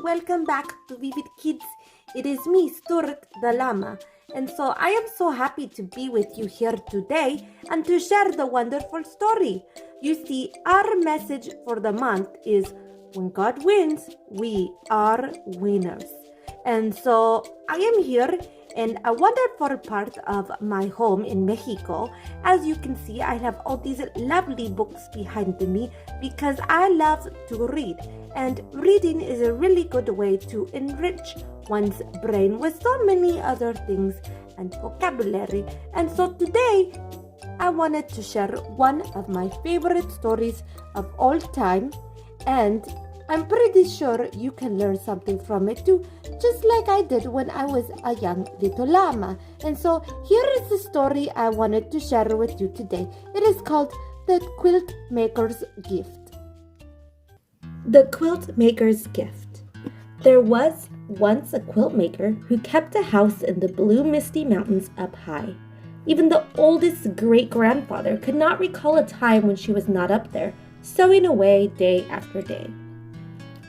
welcome back to Vivid Kids. It is me, Stewart the Llama, and so I am so happy to be with you here today and to share the wonderful story. You see, our message for the month is when God wins, we are winners. And so I am here in a wonderful part of my home in Mexico. As you can see, I have all these lovely books behind me because I love to read. And reading is a really good way to enrich one's brain with so many other things and vocabulary. And so today, I wanted to share one of my favorite stories of all time. And I'm pretty sure you can learn something from it too, just like I did when I was a young little llama. And so here is the story I wanted to share with you today. It is called The Quiltmaker's Gift. The Quiltmaker's Gift. There was once a quilt maker who kept a house in the blue misty mountains up high. Even the oldest great-grandfather could not recall a time when she was not up there, sewing away day after day.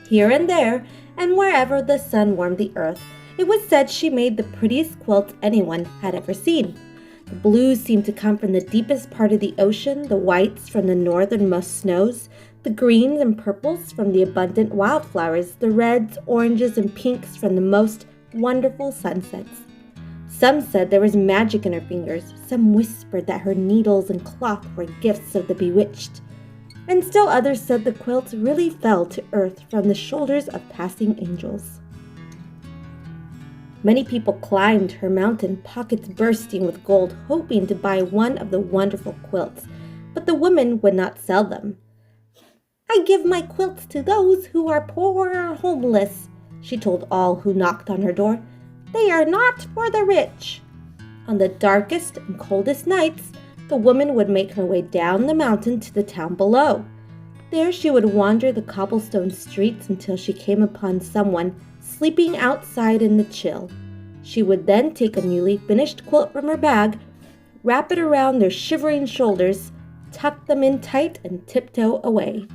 Here and there, and wherever the sun warmed the earth, it was said she made the prettiest quilts anyone had ever seen. The blues seemed to come from the deepest part of the ocean, the whites from the northernmost snows, the greens and purples from the abundant wildflowers, the reds, oranges, and pinks from the most wonderful sunsets. Some said there was magic in her fingers, some whispered that her needles and cloth were gifts of the bewitched. And still others said the quilts really fell to earth from the shoulders of passing angels. Many people climbed her mountain, pockets bursting with gold, hoping to buy one of the wonderful quilts, but the woman would not sell them. "I give my quilts to those who are poor or homeless," she told all who knocked on her door. "They are not for the rich." On the darkest and coldest nights, the woman would make her way down the mountain to the town below. There she would wander the cobblestone streets until she came upon someone sleeping outside in the chill. She would then take a newly finished quilt from her bag, wrap it around their shivering shoulders, tuck them in tight, and tiptoe away.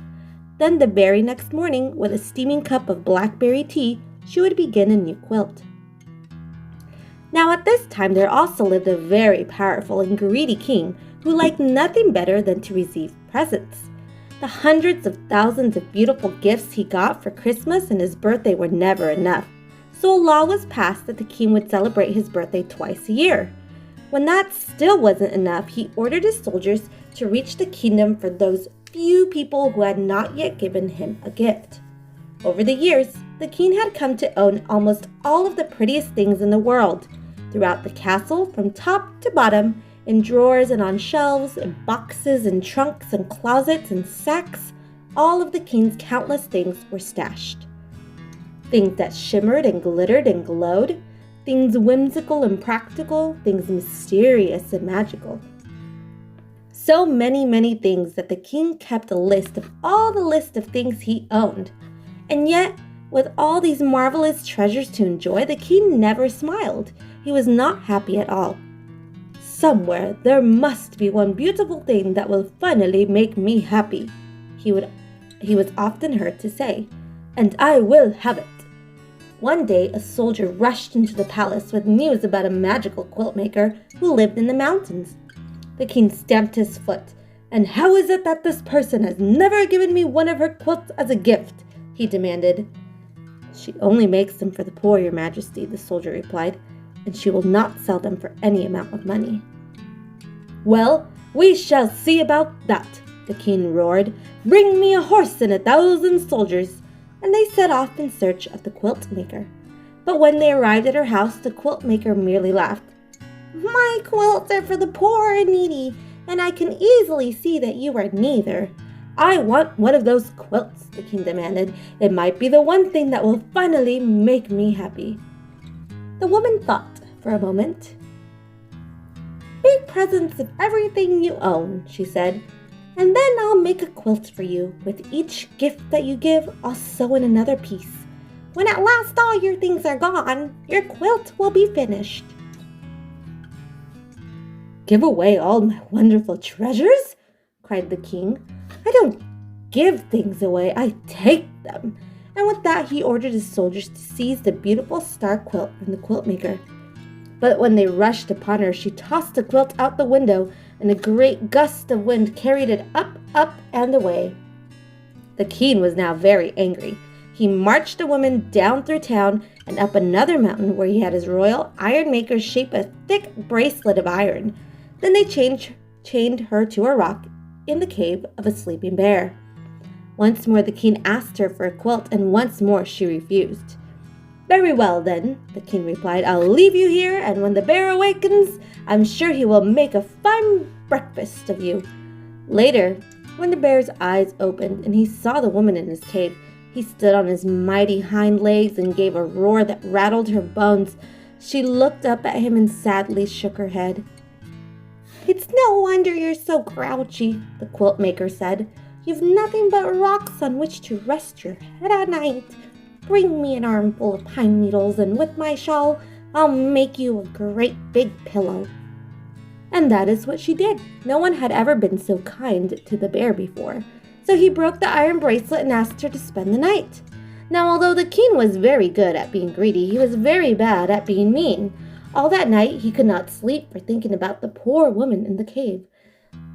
Then the very next morning, with a steaming cup of blackberry tea, she would begin a new quilt. Now at this time there also lived a very powerful and greedy king who liked nothing better than to receive presents. The hundreds of thousands of beautiful gifts he got for Christmas and his birthday were never enough, so a law was passed that the king would celebrate his birthday twice a year. When that still wasn't enough, he ordered his soldiers to reach the kingdom for those few people who had not yet given him a gift. Over the years, the king had come to own almost all of the prettiest things in the world. Throughout the castle, from top to bottom, in drawers and on shelves, in boxes and trunks and closets and sacks, all of the king's countless things were stashed. Things that shimmered and glittered and glowed, things whimsical and practical, things mysterious and magical. So many things that the king kept a list of all the list of things he owned. And yet, with all these marvelous treasures to enjoy, the king never smiled. He was not happy at all. "Somewhere there must be one beautiful thing that will finally make me happy," he was often heard to say, "and I will have it." One day, a soldier rushed into the palace with news about a magical quilt maker who lived in the mountains. The king stamped his foot. "And how is it that this person has never given me one of her quilts as a gift?" he demanded. "She only makes them for the poor, your majesty," the soldier replied, "and she will not sell them for any amount of money." "Well, we shall see about that," the king roared. "Bring me a horse and 1,000 soldiers." And they set off in search of the quilt maker. But when they arrived at her house, the quilt maker merely laughed. "My quilts are for the poor and needy, and I can easily see that you are neither." "I want one of those quilts," the king demanded. "It might be the one thing that will finally make me happy." The woman thought for a moment. "Make presents of everything you own," she said, "and then I'll make a quilt for you. With each gift that you give, I'll sew in another piece. When at last all your things are gone, your quilt will be finished." "Give away all my wonderful treasures?" cried the king. "I don't give things away, I take them. and with that he ordered his soldiers to seize the beautiful star quilt from the Quiltmaker. But when they rushed upon her, she tossed the quilt out the window, and a great gust of wind carried it up, and away. The king was now very angry. He marched the woman down through town and up another mountain where he had his royal iron makers shape a thick bracelet of iron. Then they chained her to a rock in the cave of a sleeping bear. Once more the king asked her for a quilt, and once more she refused. "Very well, then," the king replied. "I'll leave you here, and when the bear awakens, I'm sure he will make a fine breakfast of you." Later, when the bear's eyes opened and he saw the woman in his cave, he stood on his mighty hind legs and gave a roar that rattled her bones. She looked up at him and sadly shook her head. "It's no wonder you're so grouchy," the Quiltmaker said. "You've nothing but rocks on which to rest your head at night. Bring me an armful of pine needles, and with my shawl, I'll make you a great big pillow." And that is what she did. No one had ever been so kind to the bear before. So he broke the iron bracelet and asked her to spend the night. Now, although the king was very good at being greedy, he was very bad at being mean. All that night he could not sleep for thinking about the poor woman in the cave.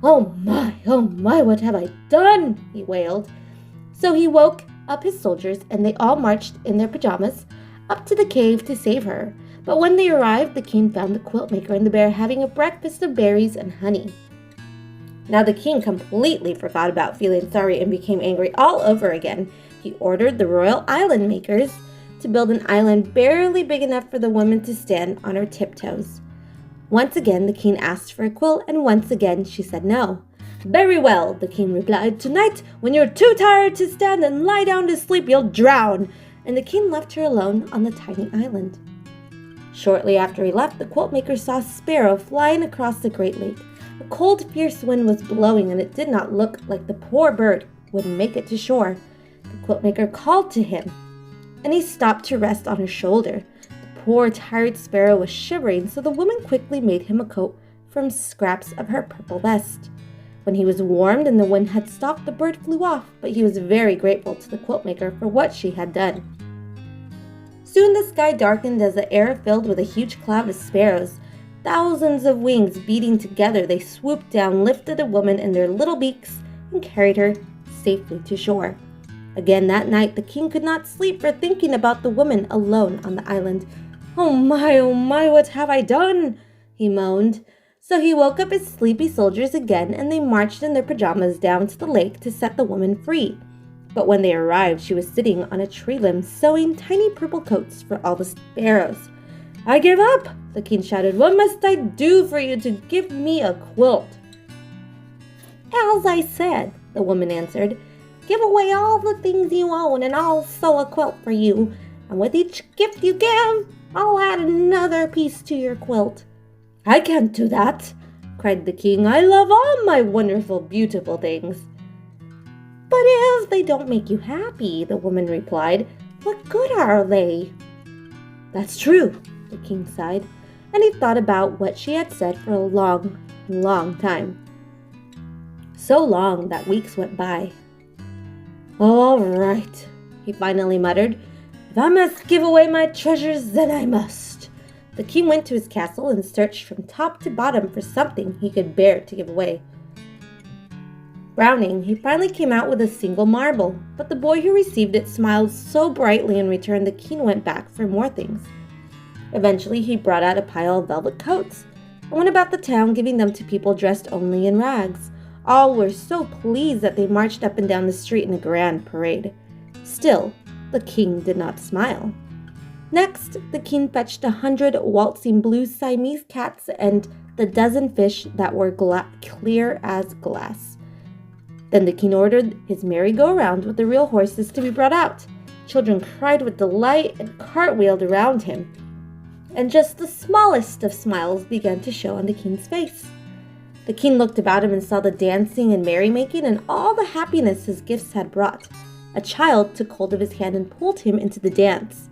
Oh my, what have I done?" he wailed. So he woke up his soldiers, and they all marched in their pajamas up to the cave to save her. But when they arrived, the king found the Quiltmaker and the bear having a breakfast of berries and honey. Now the king completely forgot about feeling sorry and became angry all over again. He ordered the royal island makers to build an island barely big enough for the woman to stand on her tiptoes. Once again the king asked for a quilt, and once again she said no. "Very well," the king replied. "Tonight, when you're too tired to stand and lie down to sleep, you'll drown." And the king left her alone on the tiny island. Shortly after he left, the Quiltmaker saw a sparrow flying across the great lake. A cold, fierce wind was blowing, and it did not look like the poor bird would make it to shore. The Quiltmaker called to him, and he stopped to rest on her shoulder. The poor, tired sparrow was shivering, so the woman quickly made him a coat from scraps of her purple vest. When he was warmed and the wind had stopped, the bird flew off, but he was very grateful to the Quiltmaker for what she had done. Soon the sky darkened as the air filled with a huge cloud of sparrows. Thousands of wings beating together, they swooped down, lifted the woman in their little beaks, and carried her safely to shore. Again that night the king could not sleep for thinking about the woman alone on the island. Oh my, what have I done?" he moaned. So he woke up his sleepy soldiers again, and they marched in their pajamas down to the lake to set the woman free. But when they arrived, she was sitting on a tree limb sewing tiny purple coats for all the sparrows. "I give up!" the king shouted. "What must I do for you to give me a quilt?" "As I said," the woman answered, "give away all the things you own, and I'll sew a quilt for you. And with each gift you give, I'll add another piece to your quilt." "I can't do that," cried the king. "I love all my wonderful, beautiful things." "But if they don't make you happy," the woman replied, "what good are they?" "That's true," the king sighed, and he thought about what she had said for a long, long time. So long that weeks went by. "All right," he finally muttered. "If I must give away my treasures, then I must." The king went to his castle and searched from top to bottom for something he could bear to give away. Frowning, he finally came out with a single marble, but the boy who received it smiled so brightly in return the king went back for more things. Eventually, he brought out a pile of velvet coats and went about the town giving them to people dressed only in rags. All were so pleased that they marched up and down the street in a grand parade. Still, the king did not smile. Next, the king fetched 100 waltzing blue Siamese cats and the dozen fish that were clear as glass. Then the king ordered his merry-go-round with the real horses to be brought out. Children cried with delight and cartwheeled around him. And just the smallest of smiles began to show on the king's face. The king looked about him and saw the dancing and merrymaking and all the happiness his gifts had brought. A child took hold of his hand and pulled him into the dance.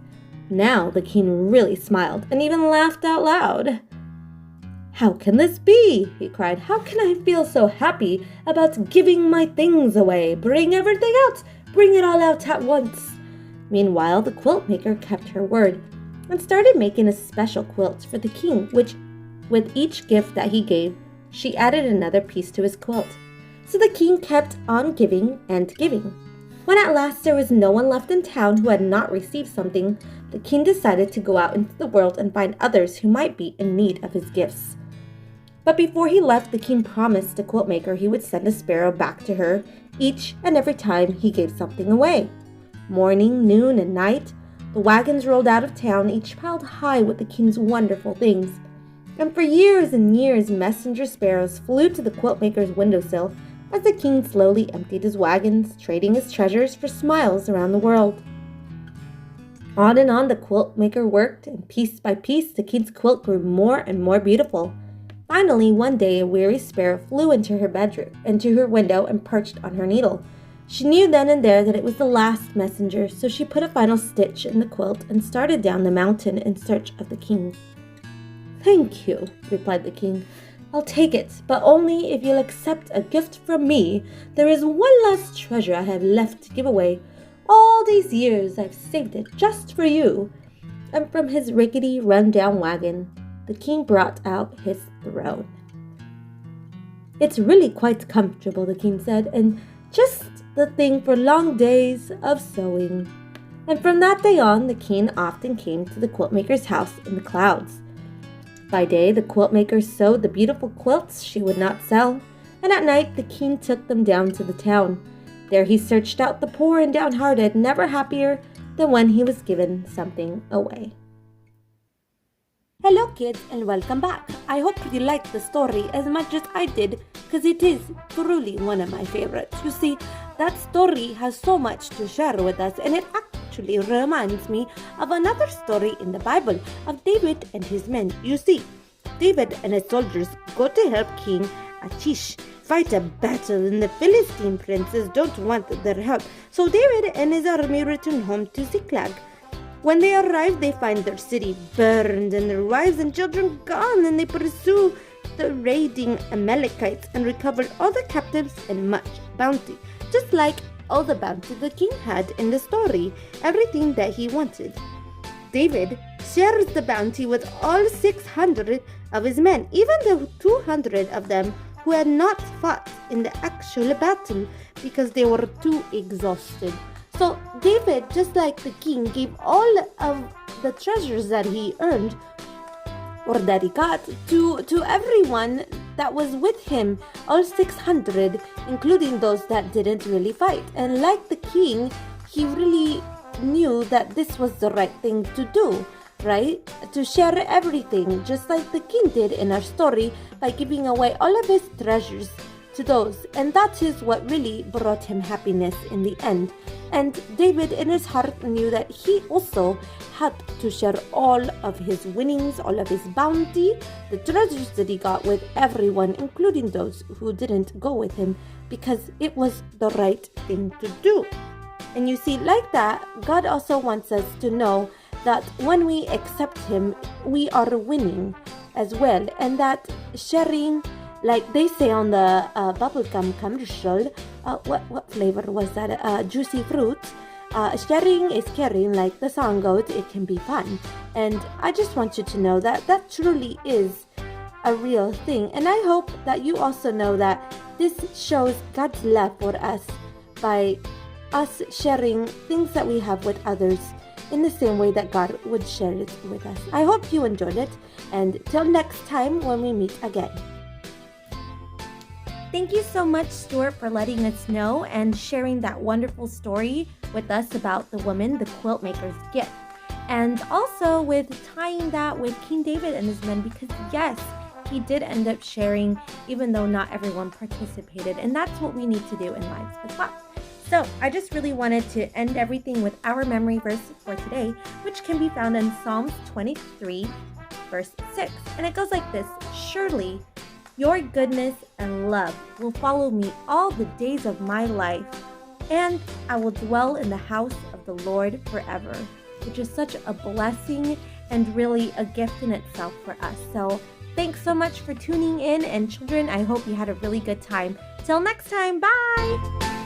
Now the king really smiled and even laughed out loud. "How can this be?" he cried. "How can I feel so happy about giving my things away? Bring everything out! Bring it all out at once!" Meanwhile, the quiltmaker kept her word and started making a special quilt for the king, which, with each gift that he gave, she added another piece to his quilt. So the king kept on giving and giving. When at last there was no one left in town who had not received something, the king decided to go out into the world and find others who might be in need of his gifts. But before he left, the king promised the quiltmaker he would send a sparrow back to her each and every time he gave something away. Morning, noon, and night, the wagons rolled out of town, each piled high with the king's wonderful things. And for years and years, messenger sparrows flew to the quiltmaker's windowsill as the king slowly emptied his wagons, trading his treasures for smiles around the world. On and on the quiltmaker worked, and piece by piece the king's quilt grew more and more beautiful. Finally, one day a weary sparrow flew into her window and perched on her needle. She knew then and there that it was the last messenger, so she put a final stitch in the quilt and started down the mountain in search of the king. "Thank you," replied the king. "I'll take it, but only if you'll accept a gift from me. There is one last treasure I have left to give away. All these years I've saved it just for you." And from his rickety, run-down wagon, the king brought out his throne. "It's really quite comfortable," the king said, "and just the thing for long days of sewing." And from that day on, the king often came to the quiltmaker's house in the clouds. By day, the quiltmaker sewed the beautiful quilts she would not sell, and at night the king took them down to the town. There he searched out the poor and downhearted, never happier than when he was given something away. Hello kids, and welcome back. I hope you liked the story as much as I did, because it is truly one of my favorites. You see, that story has so much to share with us, and it actually reminds me of another story in the Bible of David and his men. You see, David and his soldiers go to help King Achish fight a battle, and the Philistine princes don't want their help. So David and his army return home to Ziklag. When they arrive, they find their city burned and their wives and children gone, and they pursue the raiding Amalekites and recover all the captives and much bounty, just like all the bounty the king had in the story, everything that he wanted. David shares the bounty with all 600 of his men, even the 200 of them who had not fought in the actual battle because they were too exhausted. So David, just like the king, gave all of the treasures that he earned or that he got to everyone that was with him, all 600, including those that didn't really fight. And like the king, he really knew that this was the right thing to do, right? To share everything, just like the king did in our story by giving away all of his treasures to those. And that is what really brought him happiness in the end. And David in his heart knew that he also had to share all of his winnings, all of his bounty, the treasures that he got with everyone, including those who didn't go with him, because it was the right thing to do. And you see, like that, God also wants us to know that when we accept Him, we are winning as well. And that sharing, like they say on the bubblegum commercial, what flavor was that? Juicy fruit. Sharing is caring, like the song goes, it can be fun. And I just want you to know that that truly is a real thing. And I hope that you also know that this shows God's love for us by us sharing things that we have with others in the same way that God would share it with us. I hope you enjoyed it, and till next time when we meet again. Thank you so much, Stewart, for letting us know and sharing that wonderful story with us about the woman, the quiltmaker's gift. And also with tying that with King David and his men, because yes, he did end up sharing, even though not everyone participated. And that's what we need to do in lives as well. So I just really wanted to end everything with our memory verse for today, which can be found in Psalms 23, verse 6. And it goes like this: "Surely your goodness and love will follow me all the days of my life, and I will dwell in the house of the Lord forever," which is such a blessing and really a gift in itself for us. So thanks so much for tuning in, and children, I hope you had a really good time. Till next time, bye!